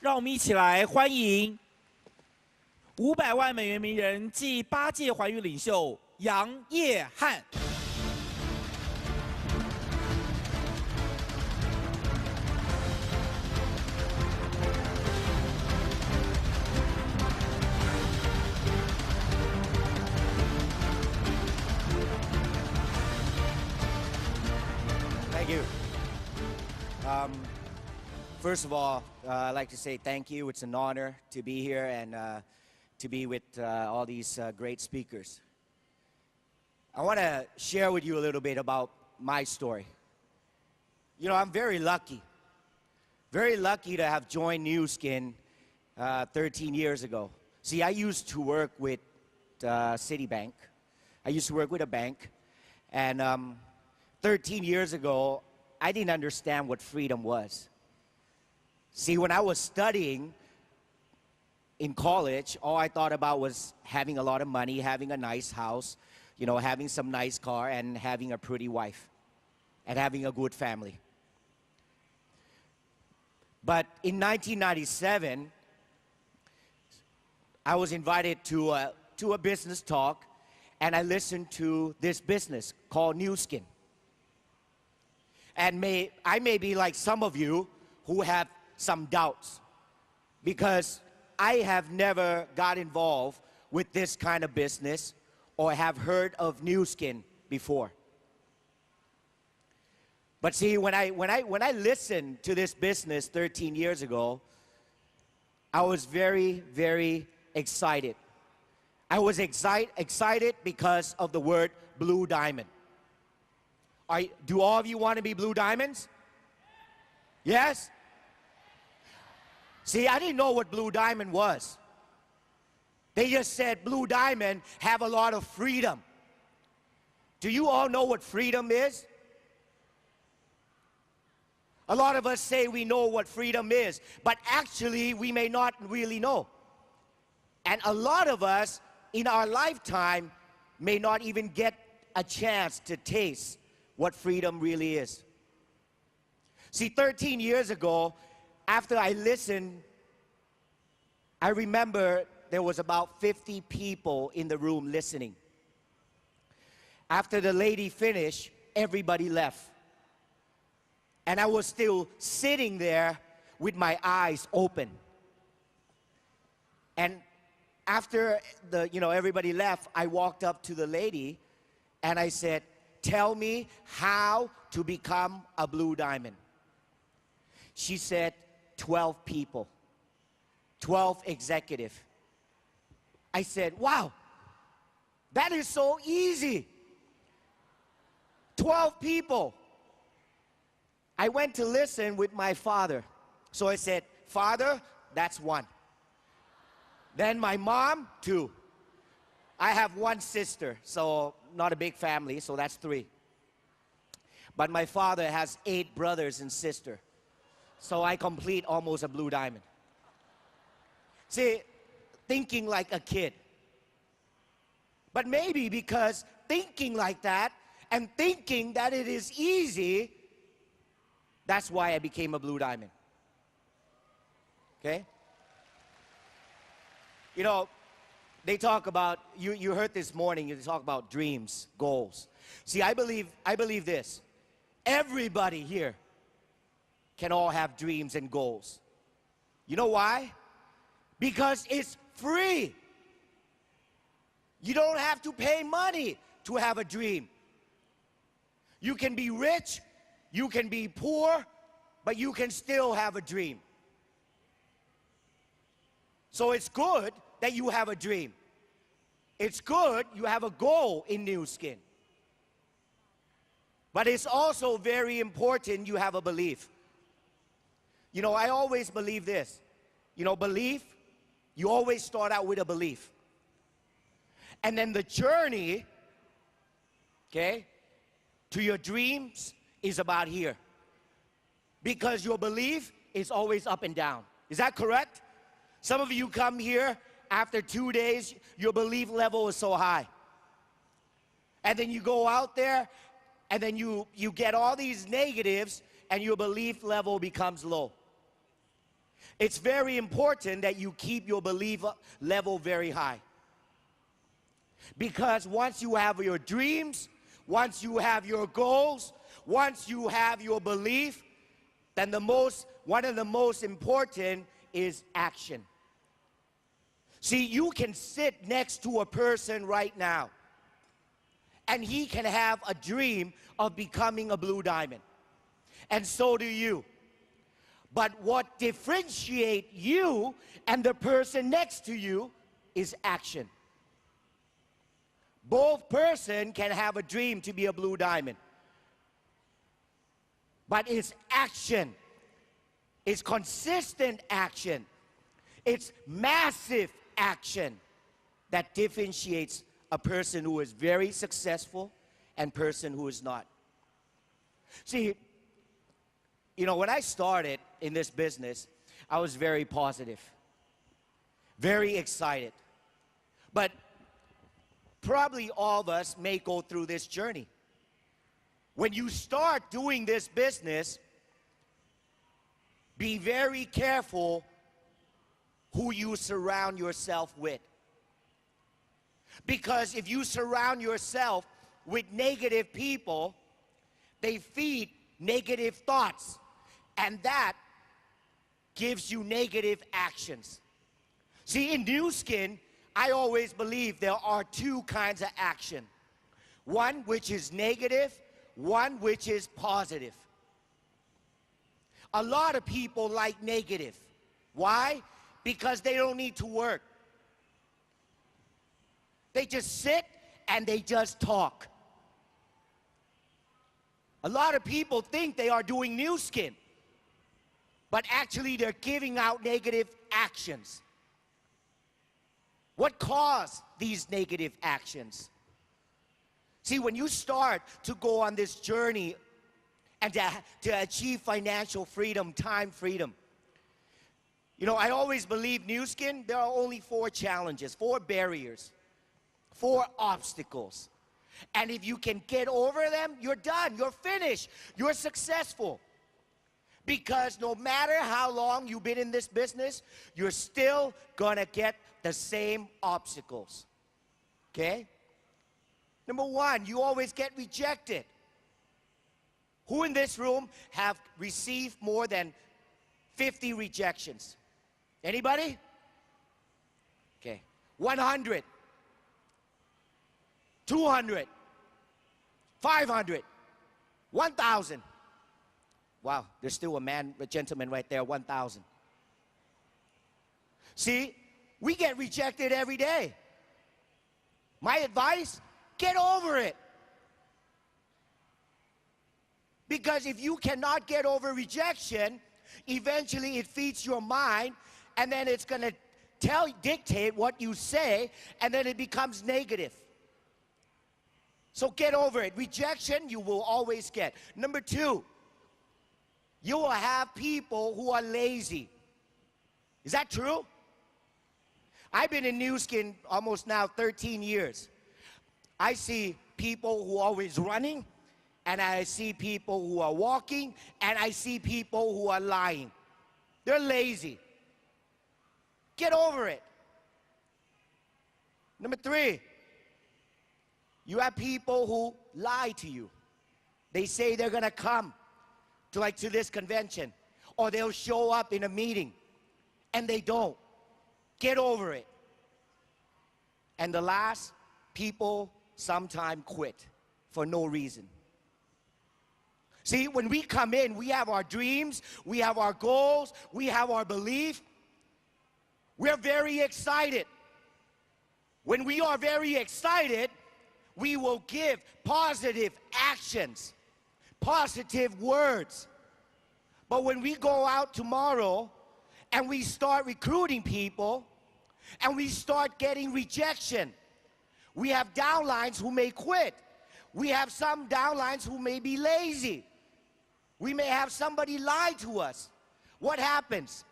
让我们一起来欢迎500万美元名人暨8届环宇领袖杨业翰。Thank you. First of all, I'd like to say thank you. It's an honor to be here and to be with all these great speakers. I want to share with you a little bit about my story. You know, I'm very lucky to have joined New Skin 13 years ago. See, I used to work with Citibank. I used to work with a bank, and 13 years ago, I didn't understand what freedom was. See, when I was studying in college, all I thought about was having a lot of money, having a nice house, you know, having some nice car, and having a pretty wife, and having a good family. But in 1997, I was invited to a business talk, and I listened to this business called New Skin. And I may be like some of you who have some doubts, because I have never got involved with this kind of business or have heard of New Skin before. But see, when I listened to this business 13 years ago, I was very, very excited. I was excited because of the word blue diamond. Do all of you want to be blue diamonds? Yes? See, I didn't know what blue diamond was. They just said blue diamond have a lot of freedom. Do you all know what freedom is? A lot of us say we know what freedom is, but actually we may not really know. And a lot of us in our lifetime may not even get a chance to taste what freedom really is. See, 13 years ago, after I listened, I remember there was about 50 people in the room listening. After the lady finished, everybody left. And I was still sitting there with my eyes open. And after everybody left, I walked up to the lady and I said, "Tell me how to become a blue diamond." She said, 12 people, 12 executives. I said, "Wow, that is so easy. 12 people." I went to listen with my father. So I said, "Father, that's one." Then my mom, 2. I have 1 sister, so not a big family, so that's 3. But my father has 8 brothers and sisters. So I complete almost a blue diamond. See, thinking like a kid. But maybe because thinking like that and thinking that it is easy, that's why I became a blue diamond. Okay? You know, they talk about, you heard this morning, you talk about dreams, goals. See, I believe this. Everybody here can all have dreams and goals. You know why? Because it's free. You don't have to pay money to have a dream. You can be rich, you can be poor, but you can still have a dream. So it's good that you have a dream. It's good you have a goal in New Skin. But it's also very important you have a belief. You know, I always believe this. You know, belief, you always start out with a belief. And then the journey, okay, to your dreams is about here. Because your belief is always up and down. Is that correct? Some of you come here, after 2 days, your belief level is so high. And then you go out there, and then you get all these negatives, and your belief level becomes low. It's very important that you keep your belief level very high. Because once you have your dreams, once you have your goals, once you have your belief, then one of the most important is action. See, you can sit next to a person right now, and he can have a dream of becoming a blue diamond. And so do you. But what differentiates you and the person next to you is action. Both person can have a dream to be a blue diamond. But it's action. It's consistent action. It's massive action that differentiates a person who is very successful and person who is not. See, you know, when I started in this business, I was very positive, very excited. But probably all of us may go through this journey. When you start doing this business, be very careful who you surround yourself with. Because if you surround yourself with negative people, they feed negative thoughts, and that gives you negative actions. See, in New Skin, I always believe there are two kinds of action. One which is negative, one which is positive. A lot of people like negative. Why? Because they don't need to work. They just sit and they just talk. A lot of people think they are doing New Skin, but actually they're giving out negative actions. What caused these negative actions? See, when you start to go on this journey and to achieve financial freedom, time freedom, you know, I always believe New Skin, there are only 4 challenges, 4 barriers, 4 obstacles. And if you can get over them, you're done, you're finished, you're successful. Because no matter how long you've been in this business, you're still gonna get the same obstacles. Okay? Number 1, you always get rejected. Who in this room have received more than 50 rejections? Anybody? Okay. 100. 200. 500. 1,000. Wow, there's still a gentleman right there, 1,000. See, we get rejected every day. My advice, get over it. Because if you cannot get over rejection, eventually it feeds your mind, and then it's going to dictate what you say, and then it becomes negative. So get over it. Rejection, you will always get. Number 2, you will have people who are lazy. Is that true? I've been in New Skin almost now 13 years. I see people who are always running, and I see people who are walking, and I see people who are lying. They're lazy. Get over it. Number 3, you have people who lie to you. They say they're gonna come to this convention, or they'll show up in a meeting, and they don't. Get over it. And the last, people sometimes quit for no reason. See, when we come in, we have our dreams, we have our goals, we have our belief. We're very excited. When we are very excited, we will give positive actions, positive words. But when we go out tomorrow and we start recruiting people and we start getting rejection, we have downlines who may quit. We have some downlines who may be lazy. We may have somebody lie to us. What happens?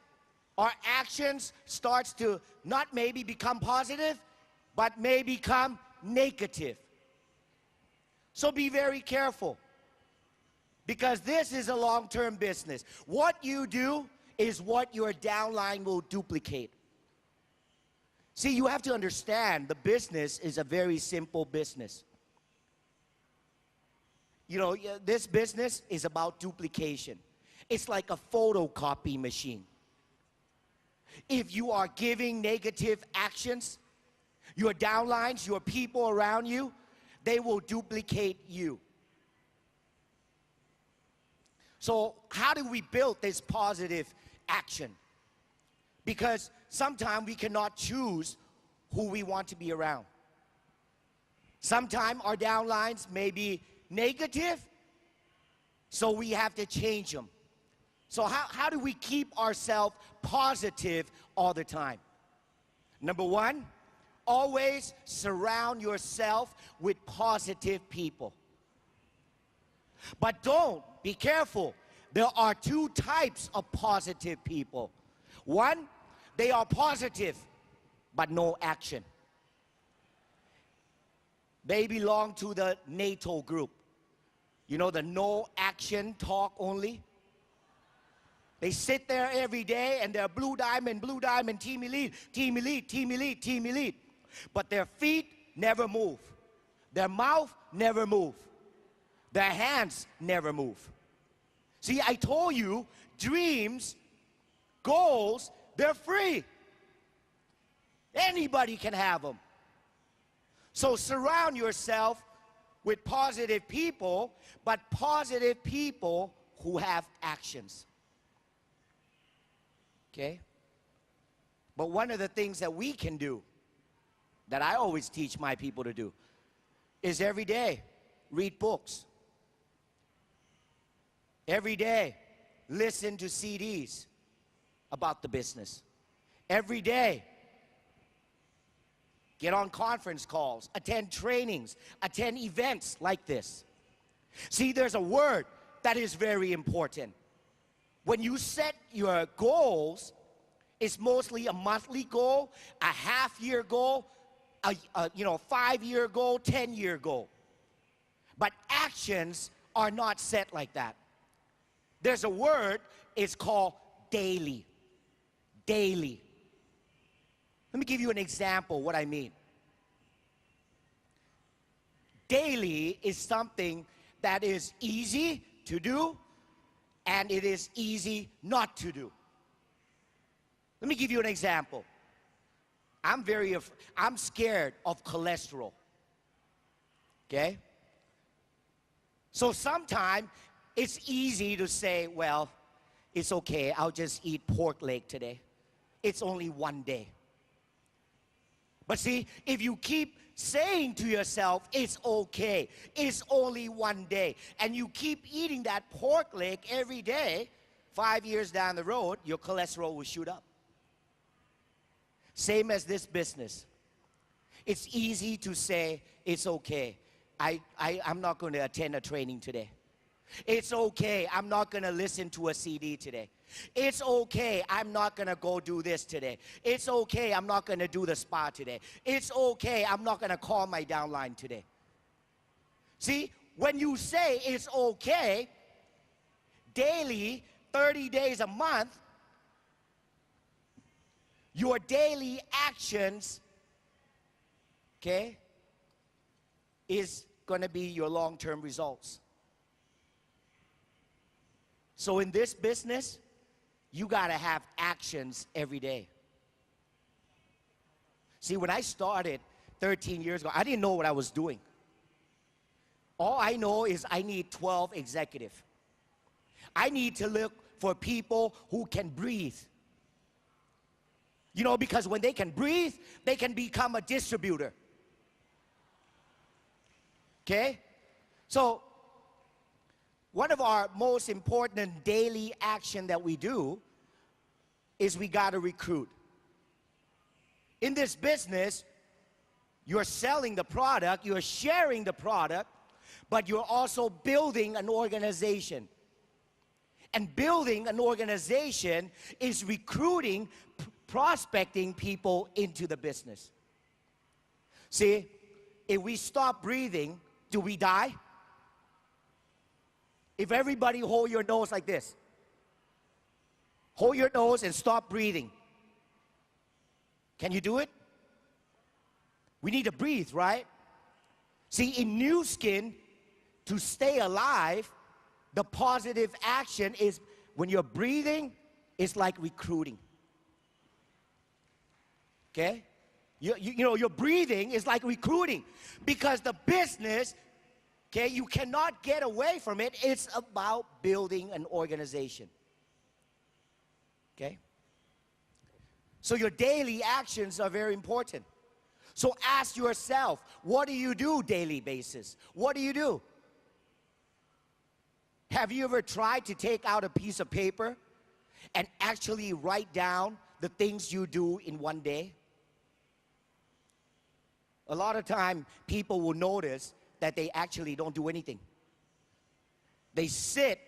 Our actions starts to not maybe become positive, but may become negative. So be very careful, because this is a long-term business. What you do is what your downline will duplicate. See, you have to understand the business is a very simple business. You know, this business is about duplication. It's like a photocopy machine. If you are giving negative actions, your downlines, your people around you, they will duplicate you. So how do we build this positive action? Because sometimes we cannot choose who we want to be around. Sometimes our downlines may be negative, so we have to change them. So how do we keep ourselves positive all the time? Number one, always surround yourself with positive people. But be careful. There are two types of positive people. One, they are positive, but no action. They belong to the NATO group. You know, the no action talk only. They sit there every day and they're blue diamond, team elite, team elite, team elite, team elite. But their feet never move. Their mouth never move. Their hands never move. See, I told you, dreams, goals, they're free. Anybody can have them. So surround yourself with positive people, but positive people who have actions. Okay? But one of the things that we can do, that I always teach my people to do, is every day read books. Every day listen to CDs about the business. Every day get on conference calls, attend trainings, attend events like this. See, there's a word that is very important. When you set your goals, it's mostly a monthly goal, a half-year goal, a 5-year goal, 10-year goal. But actions are not set like that. There's a word, it's called daily. Daily. Let me give you an example what I mean. Daily is something that is easy to do and it is easy not to do. Let me give you an example. I'm scared of cholesterol. Okay? So sometimes it's easy to say, well, it's okay, I'll just eat pork leg today. It's only one day. But see, if you keep saying to yourself, it's okay, it's only one day, and you keep eating that pork leg every day, 5 years down the road, your cholesterol will shoot up. Same as this business. It's easy to say, it's okay, I'm not going to attend a training today. It's okay, I'm not going to listen to a CD today. It's okay, I'm not going to go do this today. It's okay, I'm not going to do the spa today. It's okay, I'm not going to call my downline today. See, when you say it's okay, daily, 30 days a month, your daily actions, okay, is going to be your long-term results. So in this business, you got to have actions every day. See, when I started 13 years ago, I didn't know what I was doing. All I know is I need 12 executives. I need to look for people who can breathe. You know, because when they can breathe, they can become a distributor. Okay? So, one of our most important daily action that we do is we got to recruit. In this business, you're selling the product, you're sharing the product, but you're also building an organization. And building an organization is recruiting, prospecting people into the business. See, if we stop breathing, do we die? If everybody hold your nose like this, Hold your nose and stop breathing. Can you do it? We need to breathe, right? See, in new skin, to stay alive, the positive action is when you're breathing, it's like recruiting. Okay? You know, your breathing is like recruiting because the business, okay, you cannot get away from it. It's about building an organization. Okay? So your daily actions are very important. So ask yourself, what do you do daily basis? What do you do? Have you ever tried to take out a piece of paper and actually write down the things you do in one day? A lot of time, people will notice that they actually don't do anything. They sit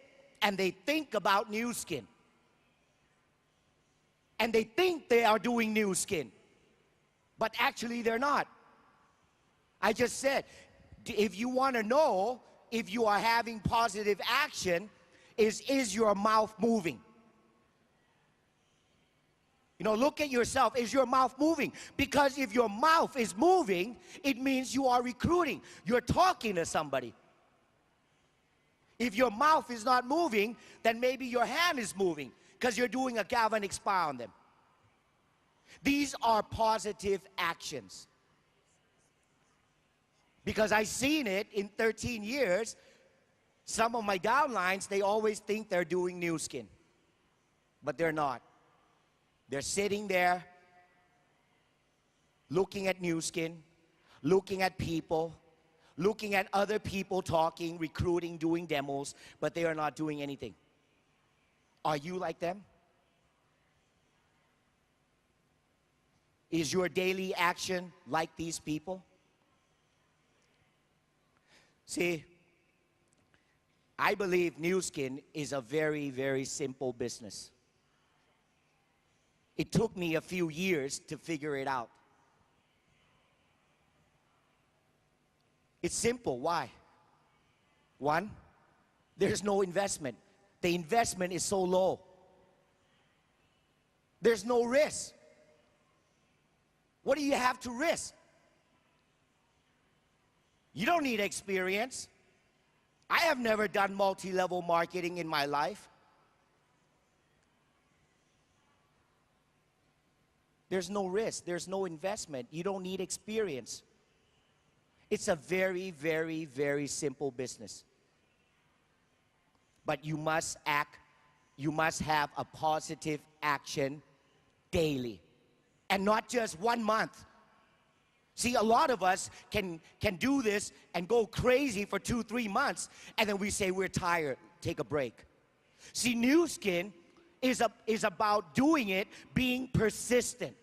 and they think about new skin. And they think they are doing new skin. But actually they're not. I just said, if you want to know if you are having positive action, is your mouth moving? You know, look at yourself. Is your mouth moving? Because if your mouth is moving, it means you are recruiting. You're talking to somebody. If your mouth is not moving, then maybe your hand is moving because you're doing a galvanic spa on them. These are positive actions. Because I've seen it in 13 years. Some of my downlines, they always think they're doing new skin. But they're not. They're sitting there, looking at new skin, looking at people, looking at other people talking, recruiting, doing demos, but they are not doing anything. Are you like them? Is your daily action like these people? See, I believe new skin is a very, very simple business. It took me a few years to figure it out. It's simple. Why? One, there's no investment. The investment is so low. There's no risk. What do you have to risk? You don't need experience. I have never done multi-level marketing in my life. There's no risk. There's no investment. You don't need experience. It's a very, very, very simple business. But you must act. You must have a positive action daily. And not just 1 month. See, a lot of us can do this and go crazy for 2-3 months, and then we say we're tired, take a break. See, new skin is about doing it, being persistent.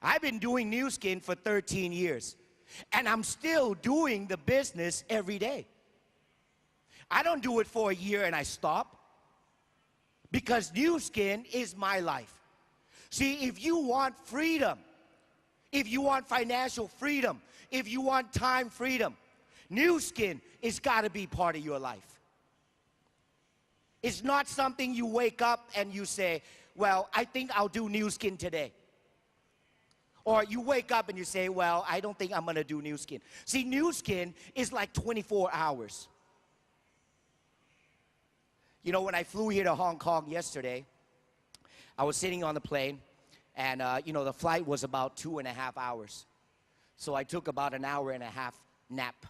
I've been doing new skin for 13 years, and I'm still doing the business every day. I don't do it for a year and I stop, because new skin is my life. See, if you want freedom, if you want financial freedom, if you want time freedom, new skin is got to be part of your life. It's not something you wake up and you say, well, I think I'll do new skin today. Or you wake up and you say, well, I don't think I'm going to do new skin. See, new skin is like 24 hours. You know, when I flew here to Hong Kong yesterday, I was sitting on the plane, and you know, the flight was about 2.5 hours. So I took about an hour and a half nap.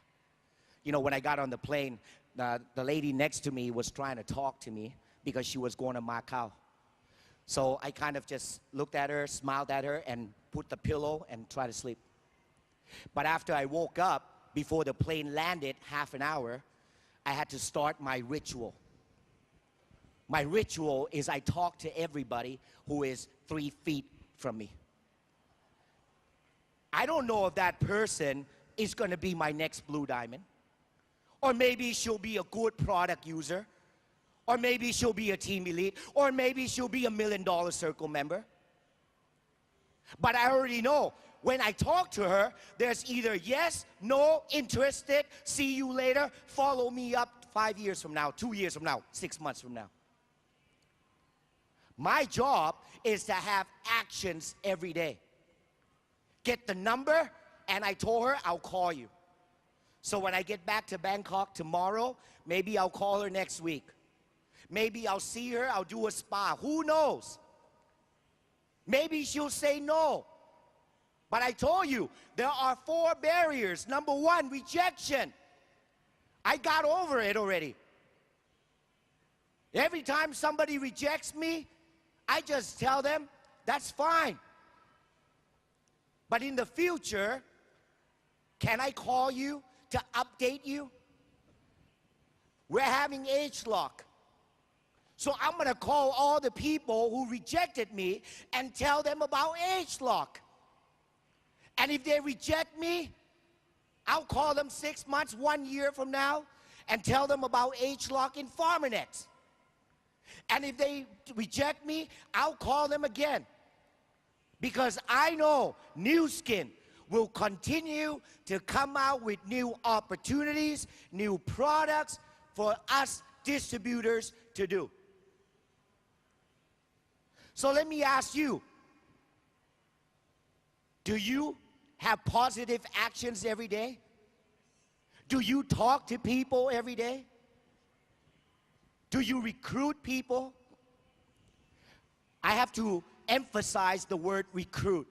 You know, when I got on the plane, the lady next to me was trying to talk to me because she was going to Macau. So I kind of just looked at her, smiled at her, and put the pillow and tried to sleep. But after I woke up, before the plane landed, half an hour, I had to start my ritual. My ritual is I talk to everybody who is 3 feet from me. I don't know if that person is going to be my next blue diamond. Or maybe she'll be a good product user. Or maybe she'll be a team elite. Or maybe she'll be a $1 million circle member. But I already know when I talk to her, there's either yes, no, interested, see you later, follow me up 5 years from now, 2 years from now, 6 months from now. My job is to have actions every day. Get the number, and I told her I'll call you. So when I get back to Bangkok tomorrow, maybe I'll call her next week. Maybe I'll see her, I'll do a spa. Who knows? Maybe she'll say no. But I told you, there are 4 barriers. Number 1, rejection. I got over it already. Every time somebody rejects me, I just tell them, that's fine. But in the future, can I call you to update you? We're having age lock. So I'm going to call all the people who rejected me and tell them about age lock. And if they reject me, I'll call them 6 months, 1 year from now, and tell them about age lock in FarmerNet. And if they reject me, I'll call them again. Because I know Nu Skin will continue to come out with new opportunities, new products for us distributors to do. So let me ask you, do you have positive actions every day? Do you talk to people every day? Do you recruit people? I have to emphasize the word recruit.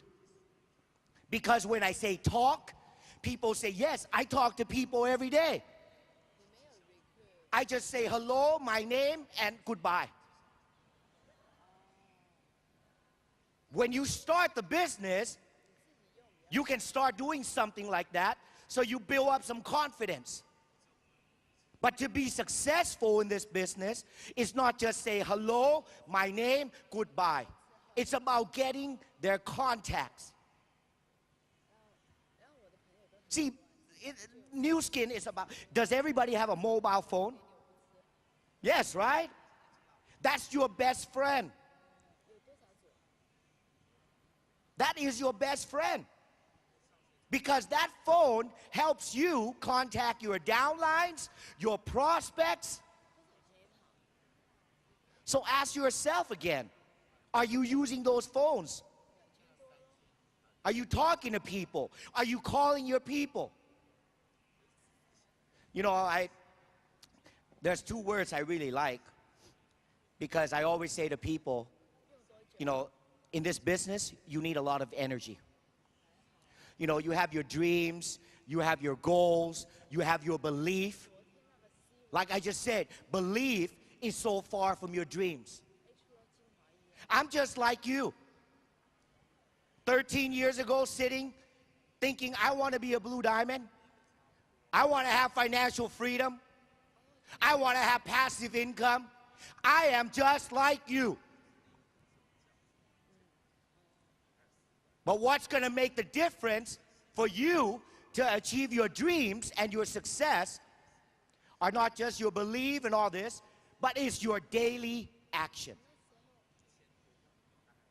Because when I say talk, people say, yes, I talk to people every day. I just say hello, my name, and goodbye. When you start the business, you can start doing something like that, so you build up some confidence. But to be successful in this business, it's not just say hello, my name, goodbye. It's about getting their contacts. See, Nu Skin is about, does everybody have a mobile phone? Yes, right? That's your best friend. That is your best friend. Because that phone helps you contact your downlines, your prospects. So ask yourself again, are you using those phones? Are you talking to people? Are you calling your people? You know, there's 2 words I really like, because I always say to people, you know, in this business, you need a lot of energy. You know, you have your dreams, you have your goals, you have your belief. Like I just said, belief is so far from your dreams. I'm just like you. 13 years ago, sitting, thinking I want to be a blue diamond. I want to have financial freedom. I want to have passive income. I am just like you. But what's going to make the difference for you to achieve your dreams and your success are not just your belief and all this, but it's your daily action.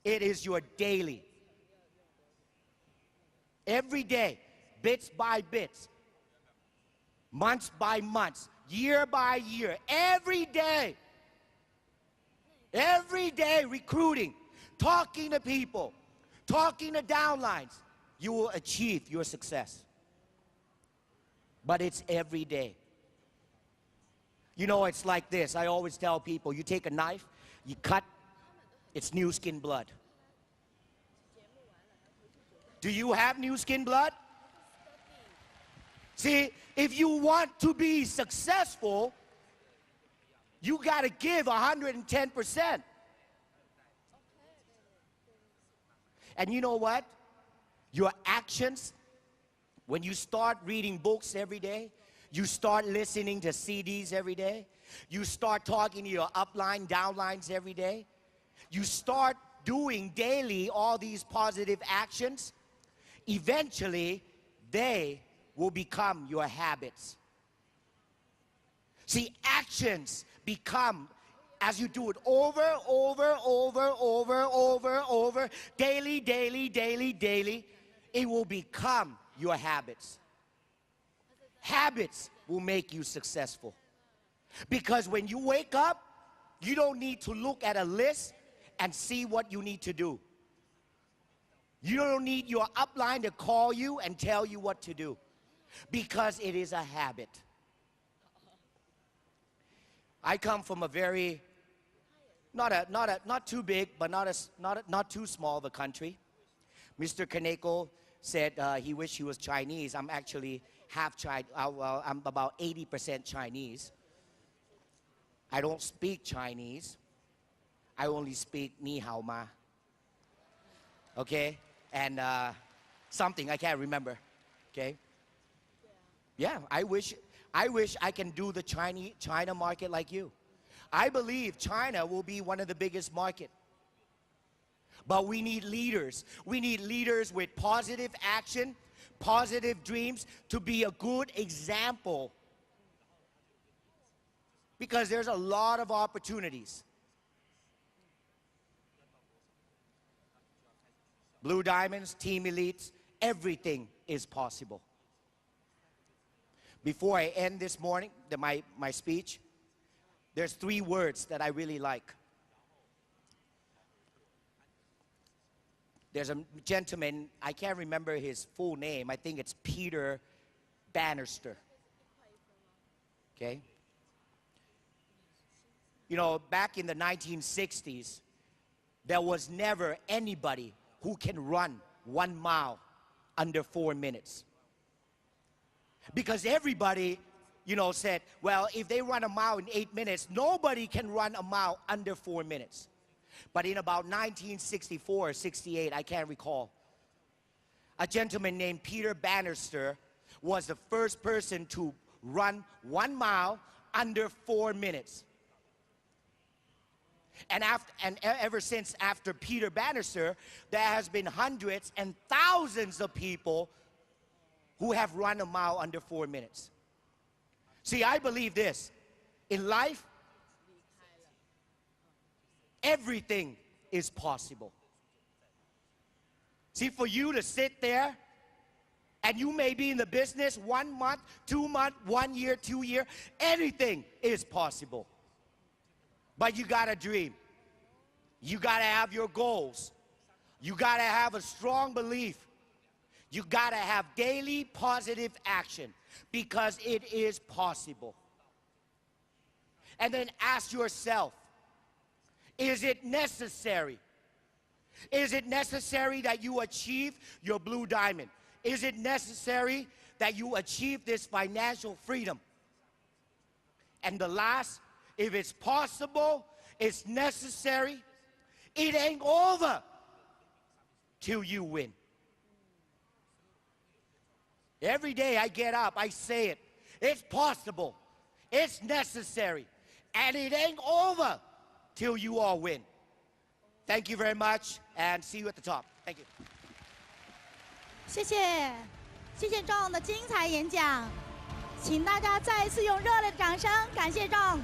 It is your daily. Every day, bits by bits, months by months, year by year, every day recruiting, talking to people, talking to downlines, you will achieve your success. But it's every day. You know, it's like this. I always tell people, you take a knife, you cut, it's Nu Skin blood. Do you have Nu Skin blood? See, if you want to be successful, you got to give 110%. And you know what? Your actions, when you start reading books every day, you start listening to CDs every day, you start talking to your upline, downlines every day, you start doing daily all these positive actions, eventually they will become your habits. See, actions become, as you do it over, daily, it will become your habits. Habits will make you successful. Because when you wake up, you don't need to look at a list and see what you need to do. You don't need your upline to call you and tell you what to do, because it is a habit. I come from a very, not too big, but not too small of a country. Mr. Kaneko said he wished he was Chinese. I'm actually half Chinese. Well, I'm about 80% Chinese. I don't speak Chinese. I only speak ni hao ma. Okay? And something I can't remember. Okay? Yeah, I wish I can do the China market like you. I believe China will be one of the biggest markets. But we need leaders. We need leaders with positive action, positive dreams, to be a good example. Because there's a lot of opportunities. Blue Diamonds, Team Elites, everything is possible. Before I end this morning, my speech, there's 3 words that I really like. There's a gentleman, I can't remember his full name. I think it's Peter Bannister. Okay? You know, back in the 1960s, there was never anybody who can run 1 mile under 4 minutes. Because everybody, you know, said, well, if they run a mile in 8 minutes, nobody can run a mile under 4 minutes. But in about 1964 or 68, I can't recall, a gentleman named Peter Bannister was the first person to run 1 mile under 4 minutes. And ever since after Peter Bannister, there has been hundreds and thousands of people who have run a mile under 4 minutes. See, I believe this. In life, everything is possible. See, for you to sit there, and you may be in the business 1 month, 2 months, 1 year, 2 years, anything is possible. But you gotta dream. You gotta have your goals. You gotta have a strong belief. You gotta have daily positive action, because it is possible. And then ask yourself, is it necessary? Is it necessary that you achieve your blue diamond? Is it necessary that you achieve this financial freedom? And the last, if it's possible, it's necessary, it ain't over till you win. Every day I get up, I say it. It's possible. It's necessary. And it ain't over till you all win. Thank you very much, and see you at the top. Thank you. 谢谢，谢谢John的精彩演讲，请大家再一次用热烈的掌声感谢John。